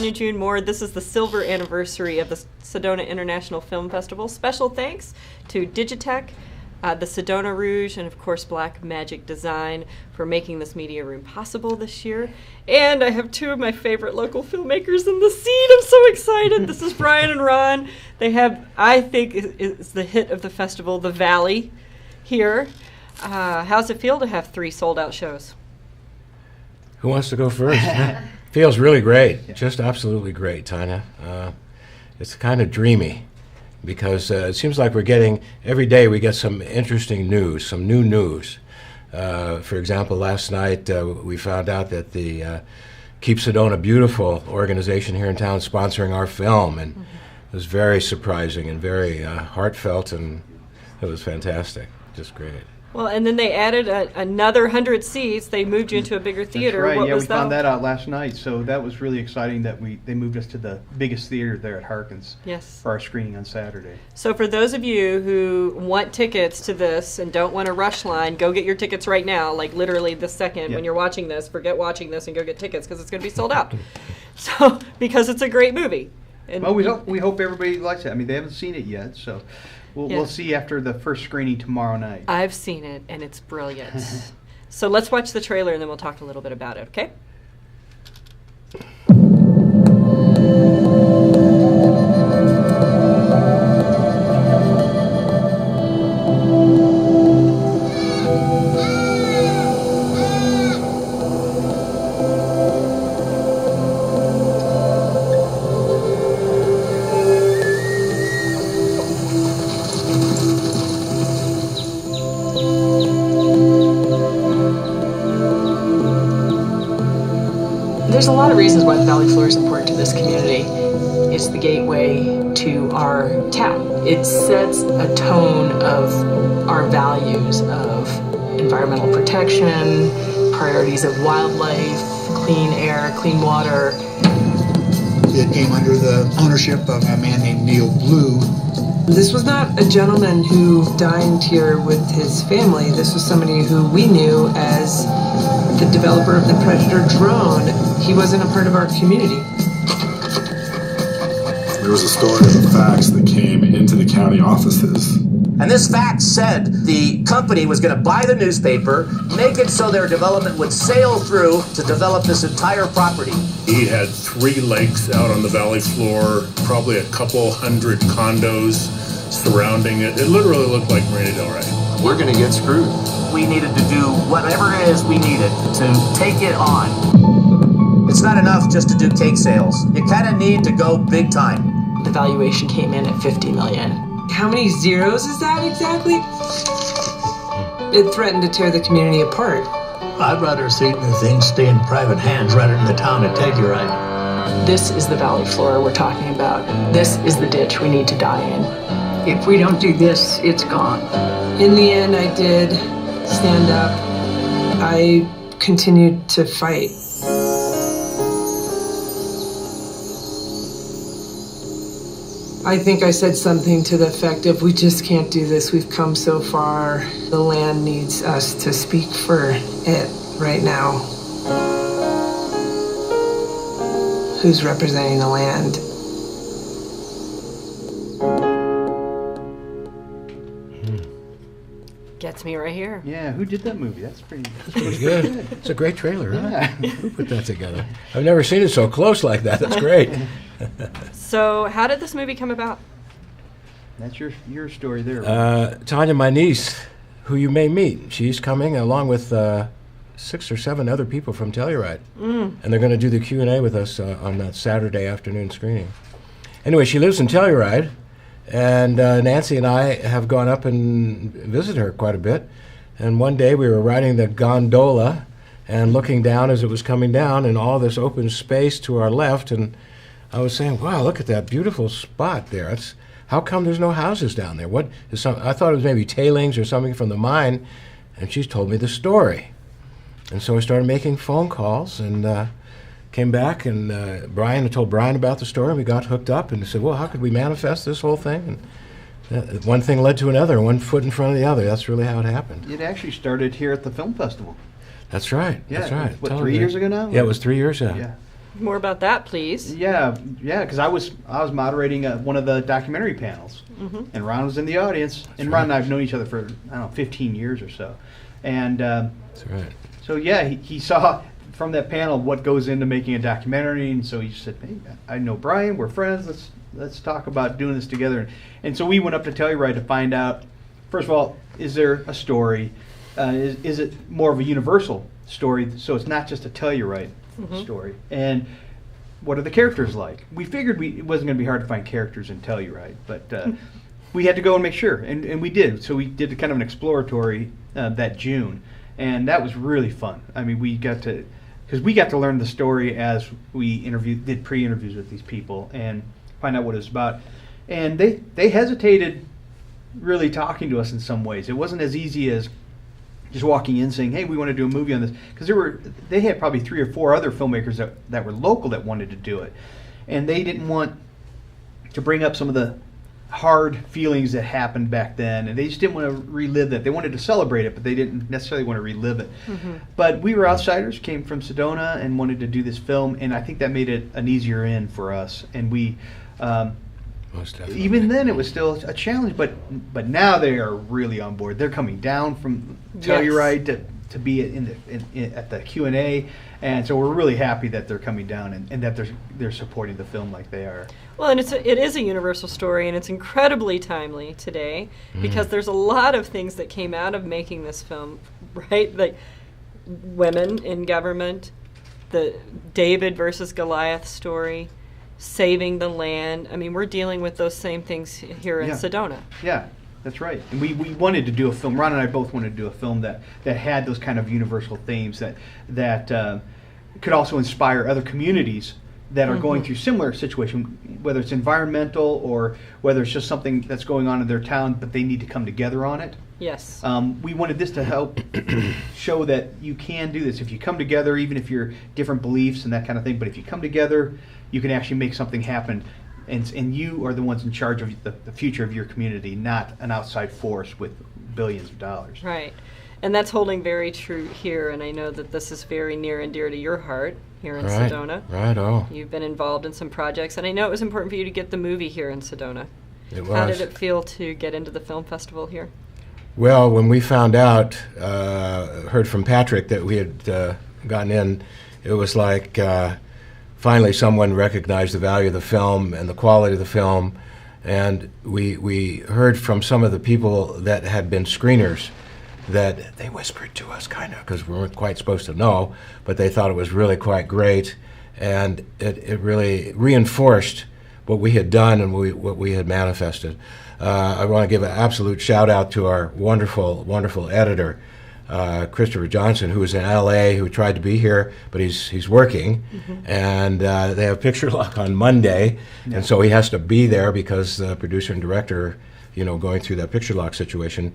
Tanya June Moore. This is the silver anniversary of the Sedona International Film Festival. Special thanks to Digitech, the Sedona Rouge, and of course Black Magic Design for making this media room possible this year. And I have two of my favorite local filmmakers in the seat. I'm so excited. This is Bryan and Ron. They have, I think, it's the hit of the festival, The Valley, here. How's it feel to have 3 sold-out shows? Who wants to go first? Feels really great, just absolutely great, Tanya. It's kind of dreamy because it seems like we're getting, every day we get some interesting news, some new news. For example, last night we found out that the Keep Sedona Beautiful organization here in town is sponsoring our film, and it was very surprising and very heartfelt, and it was fantastic, just great. Well, and then they added another 100 seats. They moved you into a bigger theater. That's right. What Yeah, was we found that out last night, so that was really exciting that they moved us to the biggest theater there at Harkins. Yes. For our screening on Saturday. So for those of you who want tickets to this and don't want a rush line, go get your tickets right now, like literally the second when you're watching this. Forget watching this and go get tickets because it's going to be sold out. So because it's a great movie. And well, we hope everybody likes it. I mean, they haven't seen it yet, so we'll see after the first screening tomorrow night. I've seen it, and it's brilliant. So let's watch the trailer, and then we'll talk a little bit about it, okay? There's a lot of reasons why the Valley Floor is important to this community. It's the gateway to our town. It sets a tone of our values of environmental protection, priorities of wildlife, clean air, clean water. It came under the ownership of a man named Neil Blue. This was not a gentleman who dined here with his family. This was somebody who we knew as the developer of the Predator drone. He wasn't a part of our community. There was a story of the fax that came into the county offices. And this fax said the company was going to buy the newspaper, make it so their development would sail through to develop this entire property. He had 3 lakes out on the valley floor, probably a couple hundred condos surrounding it. It literally looked like Marina Del Rey. We're going to get screwed. We needed to do whatever it is we needed to take it on. It's not enough just to do cake sales. You kind of need to go big time. The valuation came in at $50 million. How many zeros is that exactly? It threatened to tear the community apart. I'd rather see the thing stay in private hands rather than the town of Telluride. This is the Valley Floor we're talking about. This is the ditch we need to die in. If we don't do this, it's gone. In the end, I did stand up. I continued to fight. I think I said something to the effect of, we just can't do this. We've come so far. The land needs us to speak for it right now. Who's representing the land? Gets me right here. Yeah, who did that movie? That's pretty good. It's a great trailer, huh? Who put that together? I've never seen it so close like that. That's great. So how did this movie come about? That's your story there. Tanya, my niece, who you may meet, she's coming along with 6 or 7 other people from Telluride. And they're going to do the Q&A with us on that Saturday afternoon screening. Anyway, she lives in Telluride, and Nancy and I have gone up and visited her quite a bit. And one day we were riding the gondola and looking down as it was coming down, and all this open space to our left, and I was saying, wow, look at that beautiful spot there. How come there's no houses down there? I thought it was maybe tailings or something from the mine, and she's told me the story. And so I started making phone calls and came back, and Bryan told Bryan about the story, and we got hooked up, and he said, well, how could we manifest this whole thing? And one thing led to another, one foot in front of the other. That's really how it happened. It actually started here at the film festival. That's right. Yeah, that's right. What, 3 years ago now? Yeah, it was 3 years ago. Yeah. more about that, please. Yeah, because I was moderating one of the documentary panels, and Ron was in the audience. That's and right. Ron and I have known each other for 15 years or so, and That's right. so yeah, he saw from that panel what goes into making a documentary, and so he said, "Hey, I know Bryan. We're friends. Let's talk about doing this together." And so we went up to Telluride to find out. First of all, is there a story? Is it more of a universal story? So it's not just a Telluride story. And what are the characters like? We figured it wasn't going to be hard to find characters in Telluride, but we had to go and make sure, and we did. So we did kind of an exploratory that June, and that was really fun. I mean, we got to learn the story as we did pre-interviews with these people and find out what it was about. And they hesitated really talking to us in some ways. It wasn't as easy as just walking in saying, "Hey, we want to do a movie on this," because they had probably 3 or 4 other filmmakers that were local that wanted to do it, and they didn't want to bring up some of the hard feelings that happened back then, and they just didn't want to relive that. They wanted to celebrate it, but they didn't necessarily want to relive it. But we were outsiders, came from Sedona, and wanted to do this film, and I think that made it an easier in for us. And we even then, it was still a challenge, but now they are really on board. They're coming down from Telluride to be at the Q&A, and so we're really happy that they're coming down and that they're supporting the film like they are. Well, and it is a universal story, and it's incredibly timely today because there's a lot of things that came out of making this film, right? Like women in government, the David versus Goliath story, saving the land. I mean, we're dealing with those same things here in Sedona. Yeah, that's right. And we wanted to do a film. Ron and I both wanted to do a film that had those kind of universal themes that could also inspire other communities that are going through similar situation, whether it's environmental or whether it's just something that's going on in their town, but they need to come together on it. Yes. We wanted this to help show that you can do this if you come together, even if you're different beliefs and that kind of thing. But if you come together, you can actually make something happen, and you are the ones in charge of the future of your community, not an outside force with billions of dollars. Right. And that's holding very true here, and I know that this is very near and dear to your heart here in Sedona. Right, oh. You've been involved in some projects, and I know it was important for you to get the movie here in Sedona. It was. How did it feel to get into the film festival here? Well, when we found out, heard from Patrick that we had gotten in, it was like finally someone recognized the value of the film and the quality of the film, and we heard from some of the people that had been screeners that they whispered to us kind of, because we weren't quite supposed to know, but they thought it was really quite great, and it really reinforced what we had done and what we had manifested. I want to give an absolute shout out to our wonderful, wonderful editor, Christopher Johnson, who was in L.A., who tried to be here, but he's working, and they have picture lock on Monday, and so he has to be there because the producer and director, going through that picture lock situation.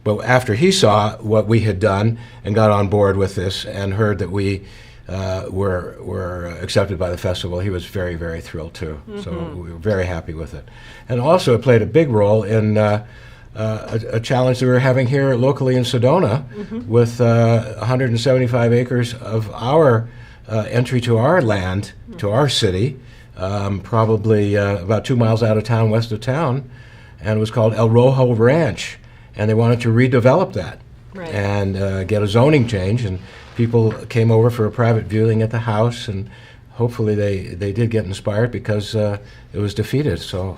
But after he saw what we had done and got on board with this and heard that we were accepted by the festival, he was very, very thrilled too. So we were very happy with it. And also it played a big role in a challenge that we were having here locally in Sedona with 175 acres of our entry to our land, to our city, probably about 2 miles out of town, west of town, and it was called El Rojo Ranch. And they wanted to redevelop that and get a zoning change, and people came over for a private viewing at the house, and hopefully they did get inspired because it was defeated. So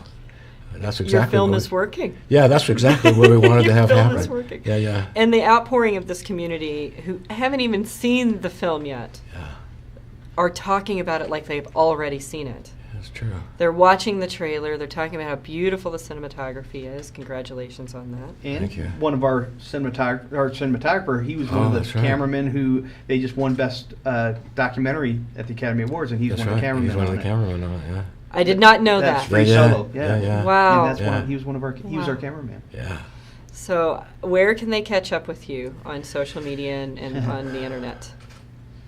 that's exactly your film is working. Yeah, that's exactly what we wanted to have happen. happen. Is working. Yeah. And the outpouring of this community who haven't even seen the film yet are talking about it like they've already seen it. That's true. They're watching the trailer. They're talking about how beautiful the cinematography is. Congratulations on that. And Thank you. One of our cinematographer, he was one of the cameramen who they just won Best Documentary at the Academy Awards, and he's one of the cameramen. He's one of the cameramen on it. Yeah. I did not know that's that. Free Solo. Yeah. Wow. And that's he was one of our. He was our cameraman. Yeah. So, where can they catch up with you on social media and on the internet?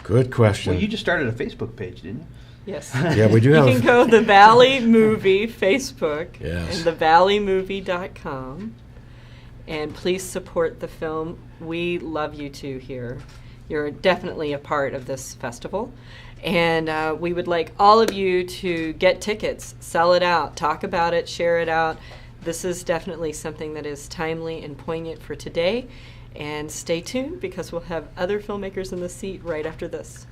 Good question. Well, you just started a Facebook page, didn't you? Yes. Yeah, we do have. You can go to the Valley Movie Facebook yes. and thevalleymovie.com, and please support the film. We love you too here. You're definitely a part of this festival, And we would like all of you to get tickets, sell it out, talk about it, share it out. This is definitely something that is timely and poignant for today. And stay tuned, because we'll have other filmmakers in the seat right after this.